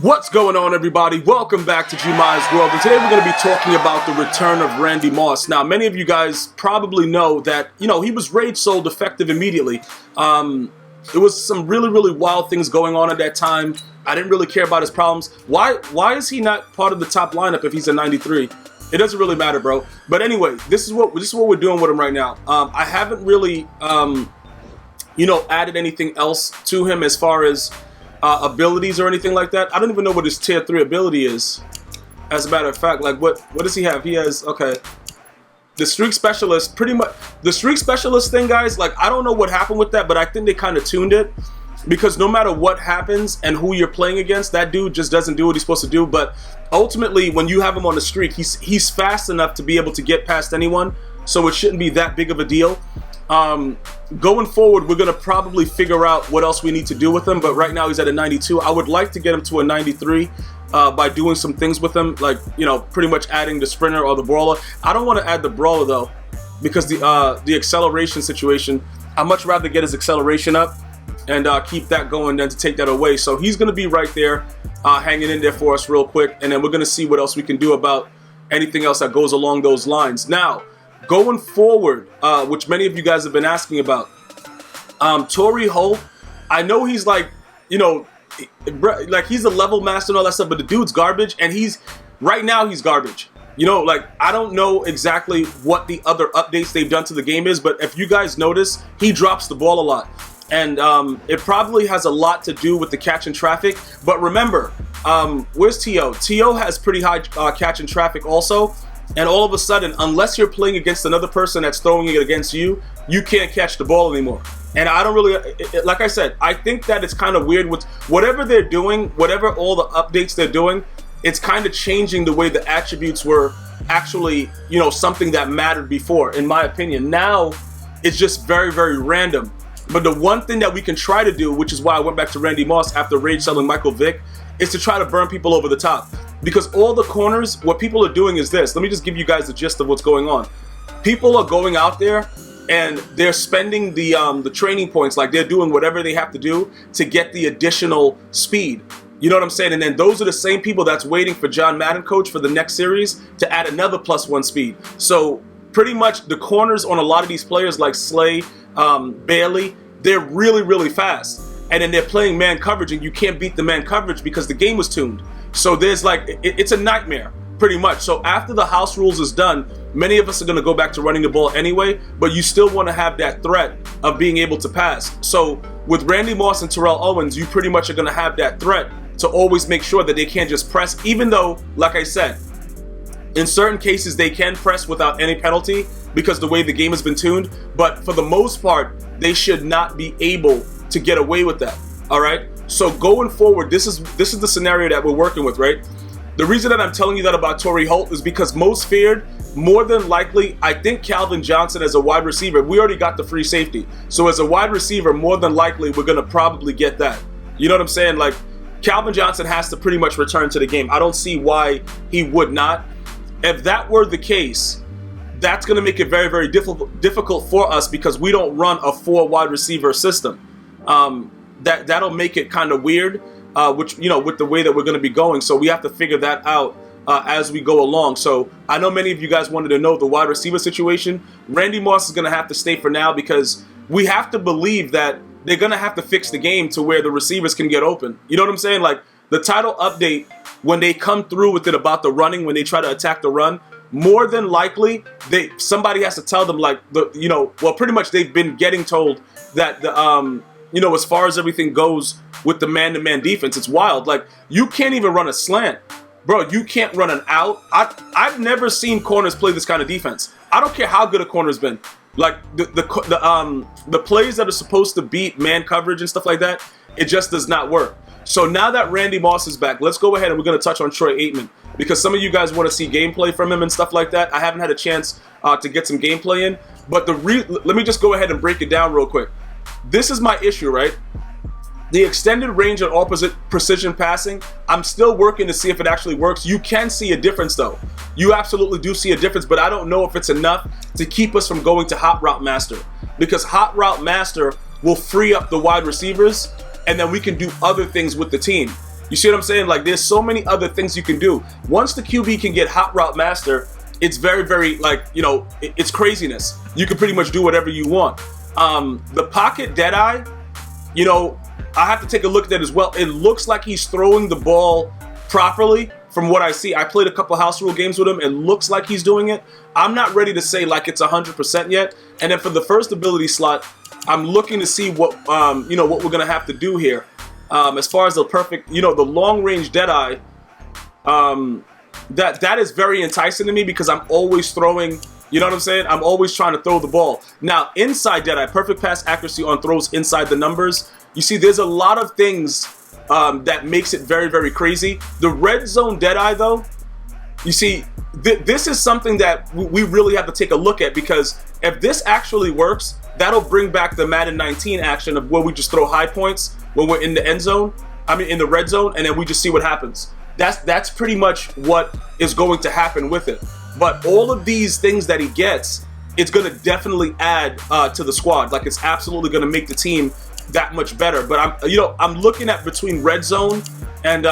What's going on, everybody? Welcome back to GmiasWorld, and today we're going to be talking about the return of Randy Moss. Now, many of you guys probably know that, he was rage sold effective immediately. There was some really wild things going on at that time. I didn't really care about his problems. Why is he not part of the top lineup if he's a 93? It doesn't really matter, bro. But anyway, this is what we're doing with him right now. I haven't really, added anything else to him as far as abilities or anything like that. I don't even know what his tier 3 ability is. As a matter of fact, like what does he have? He has, okay, the streak specialist. Pretty much the streak specialist thing, guys, like I don't know what happened with that, but I think they kind of tuned it, because no matter what happens and who you're playing against, that dude just doesn't do what he's supposed to do. But ultimately, when you have him on the streak, he's fast enough to be able to get past anyone, so it shouldn't be that big of a deal. Going forward, we're going to probably figure out what else we need to do with him, but right now he's at a 92. I would like to get him to a 93 by doing some things with him, like, pretty much adding the sprinter or the brawler. I don't want to add the brawler, though, because the acceleration situation, I'd much rather get his acceleration up and keep that going than to take that away. So he's going to be right there, hanging in there for us real quick, and then we're going to see what else we can do about anything else that goes along those lines. Now, going forward, which many of you guys have been asking about, Torrey Holt, I know he's like, like he's a level master and all that stuff, but the dude's garbage, and right now he's garbage. Like I don't know exactly what the other updates they've done to the game is, but if you guys notice, he drops the ball a lot. And it probably has a lot to do with the catch and traffic. But remember, where's T.O.? T.O. has pretty high catch and traffic also. And all of a sudden, unless you're playing against another person that's throwing it against you, you can't catch the ball anymore. And I don't really, like I said, I think that it's kind of weird with whatever they're doing, whatever all the updates they're doing, it's kind of changing the way the attributes were actually, something that mattered before, in my opinion. Now, it's just very random. But the one thing that we can try to do, which is why I went back to Randy Moss after rage selling Michael Vick, is to try to burn people over the top. Because all the corners, what people are doing is this. Let me just give you guys the gist of what's going on. People are going out there and they're spending the training points, like they're doing whatever they have to do to get the additional speed. You know what I'm saying? And then those are the same people that's waiting for John Madden coach for the next series to add another +1 speed. So pretty much the corners on a lot of these players like Slay, Bailey, they're really fast. And then they're playing man coverage, and you can't beat the man coverage because the game was tuned. So there's like, it's a nightmare, pretty much. So after the house rules is done, many of us are going to go back to running the ball anyway, but you still want to have that threat of being able to pass. So with Randy Moss and Terrell Owens, you pretty much are going to have that threat to always make sure that they can't just press, even though, like I said, in certain cases they can press without any penalty because the way the game has been tuned, but for the most part, they should not be able to get away with that. All right, so going forward, this is the scenario that we're working with, right? The reason that I'm telling you that about Torrey Holt is because most feared, more than likely, I think Calvin Johnson as a wide receiver, we already got the free safety, so as a wide receiver, more than likely we're going to probably get that. You know what I'm saying? Like, Calvin Johnson has to pretty much return to the game. I don't see why he would not. If that were the case, that's going to make it very difficult for us because we don't run a 4 wide receiver system. That'll make it kind of weird, which, with the way that we're going to be going. So we have to figure that out as we go along. So I know many of you guys wanted to know the wide receiver situation. Randy Moss is going to have to stay for now because we have to believe that they're going to have to fix the game to where the receivers can get open. You know what I'm saying? Like the title update, when they come through with it about the running, when they try to attack the run, more than likely, somebody has to tell them, like, pretty much they've been getting told that as far as everything goes with the man-to-man defense, it's wild. Like, you can't even run a slant. Bro, you can't run an out. I've never seen corners play this kind of defense. I don't care how good a corner's been. Like, the plays that are supposed to beat man coverage and stuff like that, it just does not work. So now that Randy Moss is back, let's go ahead and we're going to touch on Troy Aikman, because some of you guys want to see gameplay from him and stuff like that. I haven't had a chance to get some gameplay in, but let me just go ahead and break it down real quick. This is my issue, right? The extended range and opposite precision passing, I'm still working to see if it actually works. You can see a difference though. You absolutely do see a difference, but I don't know if it's enough to keep us from going to Hot Route Master, because Hot Route Master will free up the wide receivers, and then we can do other things with the team. You see what I'm saying? Like, there's so many other things you can do. Once the QB can get hot route master, it's very, very, like, you know, it's craziness. You can pretty much do whatever you want. The pocket deadeye, you know, I have to take a look at that as well. It looks like he's throwing the ball properly from what I see. I played a couple house rule games with him. It looks like he's doing it. I'm not ready to say like it's 100% yet. And then for the first ability slot, I'm looking to see what, you know, what we're going to have to do here. As far as the perfect, you know, the long range deadeye, that is very enticing to me because I'm always throwing, you know what I'm saying? I'm always trying to throw the ball. Now, inside deadeye, perfect pass accuracy on throws inside the numbers. You see, there's a lot of things that makes it very, very crazy. The red zone deadeye, though, you see, this is something that we really have to take a look at, because if this actually works, that'll bring back the Madden 19 action of where we just throw high points when we're in the end zone, I mean in the red zone, and then we just see what happens. That's pretty much what is going to happen with it. But all of these things that he gets, it's going to definitely add to the squad. Like, it's absolutely going to make the team that much better. But I'm looking at between red zone and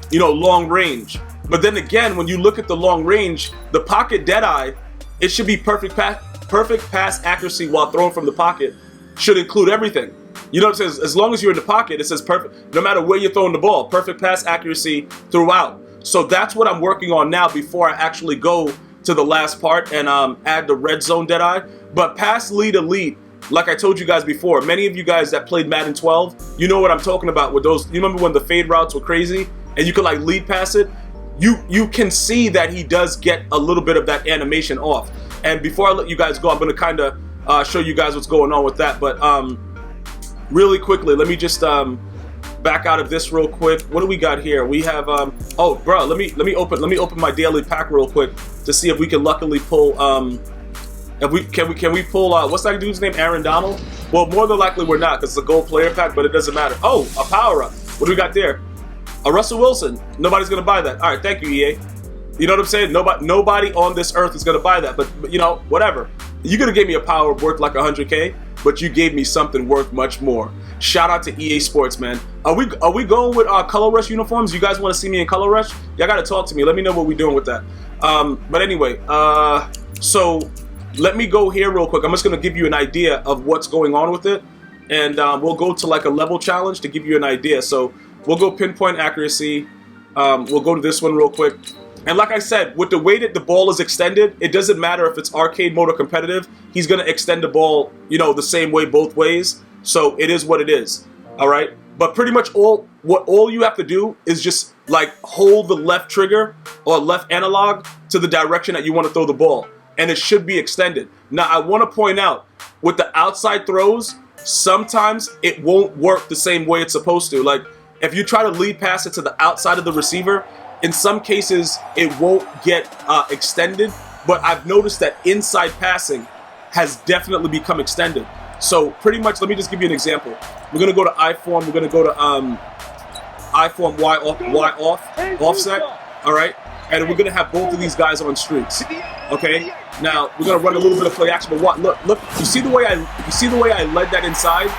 you know, long range. But then again, when you look at the long range, the pocket deadeye, it should be perfect pass accuracy while throwing from the pocket. Should include everything. You know what I'm saying? As long as you're in the pocket, it says perfect, no matter where you're throwing the ball, perfect pass accuracy throughout. So that's what I'm working on now before I actually go to the last part and add the red zone deadeye. But pass lead elite, like I told you guys before, many of you guys that played Madden 12, you know what I'm talking about with those. You remember when the fade routes were crazy and you could like lead pass it? You can see that he does get a little bit of that animation off. And before I let you guys go, I'm going to kind of show you guys what's going on with that. But really quickly, let me just back out of this real quick. What do we got here? We have oh, bro, let me open my daily pack real quick to see if we can luckily pull can we pull what's that dude's name? Aaron Donald? Well, more than likely we're not, because it's a gold player pack, but it doesn't matter. Oh, a power up. What do we got there? A Russell Wilson. Nobody's gonna buy that. All right, thank you, EA. You know what I'm saying? Nobody on this earth is gonna buy that. But you know, whatever. You could have gave me a power worth like 100K, but you gave me something worth much more. Shout out to EA Sports, man. Are we going with Color Rush uniforms? You guys want to see me in Color Rush? Y'all gotta talk to me. Let me know what we're doing with that. But anyway, so let me go here real quick. I'm just gonna give you an idea of what's going on with it, and we'll go to like a level challenge to give you an idea. So we'll go pinpoint accuracy. We'll go to this one real quick. And like I said, with the way that the ball is extended, it doesn't matter if it's arcade mode or competitive. He's going to extend the ball, you know, the same way both ways. So it is what it is. All right. But pretty much all you have to do is just like hold the left trigger or left analog to the direction that you want to throw the ball, and it should be extended. Now, I want to point out with the outside throws, sometimes it won't work the same way it's supposed to. Like if you try to lead pass it to the outside of the receiver, in some cases, it won't get extended, but I've noticed that inside passing has definitely become extended. So pretty much, let me just give you an example. We're going to go to I-form. We're going to go to I-form Y offset, all right? And we're going to have both of these guys on streaks, okay? Now, we're going to run a little bit of play action, but what? Look, you see the way I led that inside?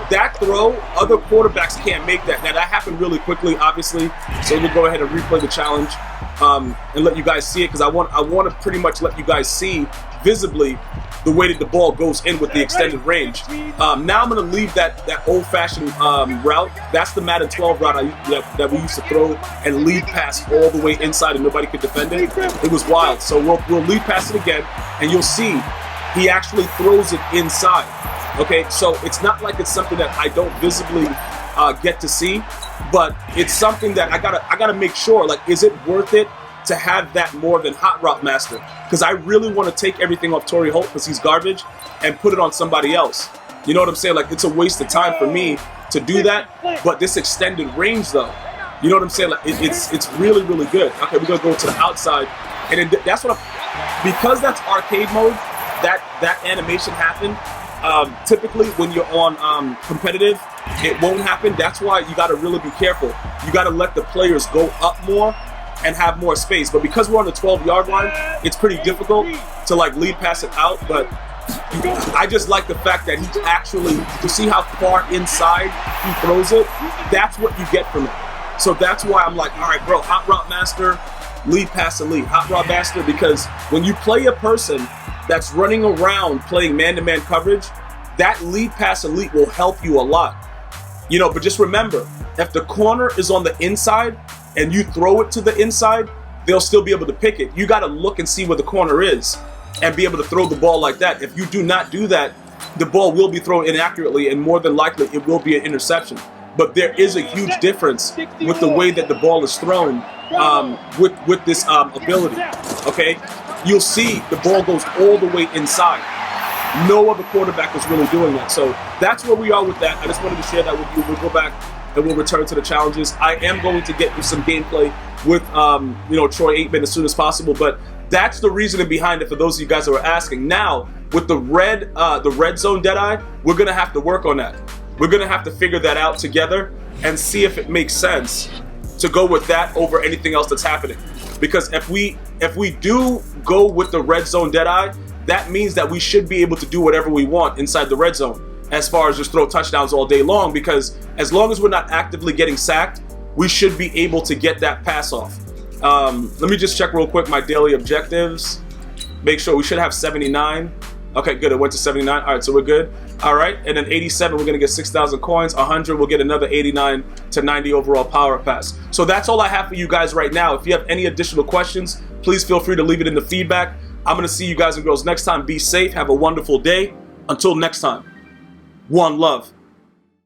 That throw, other quarterbacks can't make that. Now, that happened really quickly, obviously. So we'll go ahead and replay the challenge and let you guys see it, because I want to pretty much let you guys see visibly the way that the ball goes in with the extended range. Now I'm going to leave that old-fashioned route. That's the Madden 12 route that we used to throw and lead pass all the way inside and nobody could defend it. It was wild. So we'll lead pass it again, and you'll see he actually throws it inside. Okay, so it's not like it's something that I don't visibly get to see, but it's something that I gotta make sure, like, is it worth it to have that more than Hot Route Master? Because I really want to take everything off Torrey Holt because he's garbage and put it on somebody else. You know what I'm saying? Like, it's a waste of time for me to do that, but this extended range, though, you know what I'm saying? Like, it's really, really good. Okay, we're gonna go to the outside, and then that's what because that's arcade mode, that animation happened. Typically when you're on competitive, it won't happen. That's why you got to really be careful. You got to let the players go up more and have more space. But because we're on the 12-yard line, it's pretty difficult to like lead pass it out. But I just like the fact that he actually, you see how far inside he throws it? That's what you get from it. So that's why I'm like, all right, bro, hot route master, lead pass elite, hot route master, because when you play a person that's running around playing man-to-man coverage, that lead pass elite will help you a lot. You know, but just remember, if the corner is on the inside and you throw it to the inside, they'll still be able to pick it. You got to look and see where the corner is and be able to throw the ball like that. If you do not do that, the ball will be thrown inaccurately, and more than likely it will be an interception. But there is a huge difference with the way that the ball is thrown with this ability, okay? You'll see the ball goes all the way inside. No other quarterback is really doing that. So that's where we are with that. I just wanted to share that with you. We'll go back and we'll return to the challenges. I am going to get you some gameplay with Troy Aikman as soon as possible, but that's the reasoning behind it for those of you guys that were asking. Now, with the red zone Deadeye, we're going to have to work on that. We're going to have to figure that out together and see if it makes sense to go with that over anything else that's happening. Because if we do go with the red zone Deadeye, that means that we should be able to do whatever we want inside the red zone as far as just throw touchdowns all day long, because as long as we're not actively getting sacked, we should be able to get that pass off. Let me just check real quick my daily objectives. Make sure we should have 79. Okay, good. It went to 79. All right, so we're good. All right, and then 87, we're going to get 6,000 coins. 100, we'll get another 89 to 90 overall power pass. So that's all I have for you guys right now. If you have any additional questions, please feel free to leave it in the feedback. I'm going to see you guys and girls next time. Be safe. Have a wonderful day. Until next time, one love.